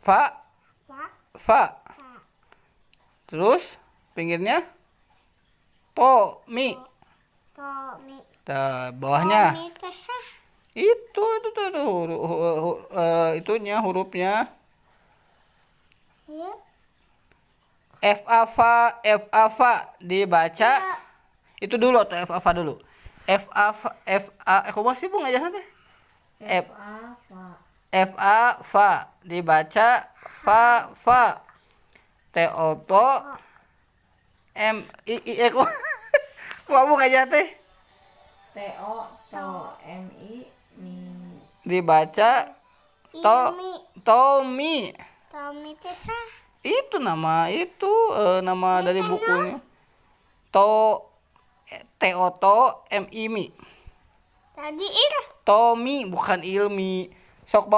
Fa. Fa. Fa. Fa. Terus pinggirnya to, mi. To, mi. Bawahnya. Mi teh sah. Itu tuh, itunya hurufnya. Iya. F-A-Fa dibaca. Iya. Itu dulu tuh F-A-Fa dulu. F-A, aku masih bu ngajak nanti. F-A-Fa dibaca fa. T-O-T M-I aku. Kamu ngajak teh. T-O-M-I mi. Dibaca Ilmi. Tommy. Tommy teh sah. Itu nama nama dari bukunya. T-O-T-M-I mi. Tadi itu. Tommy bukan Ilmi. Sok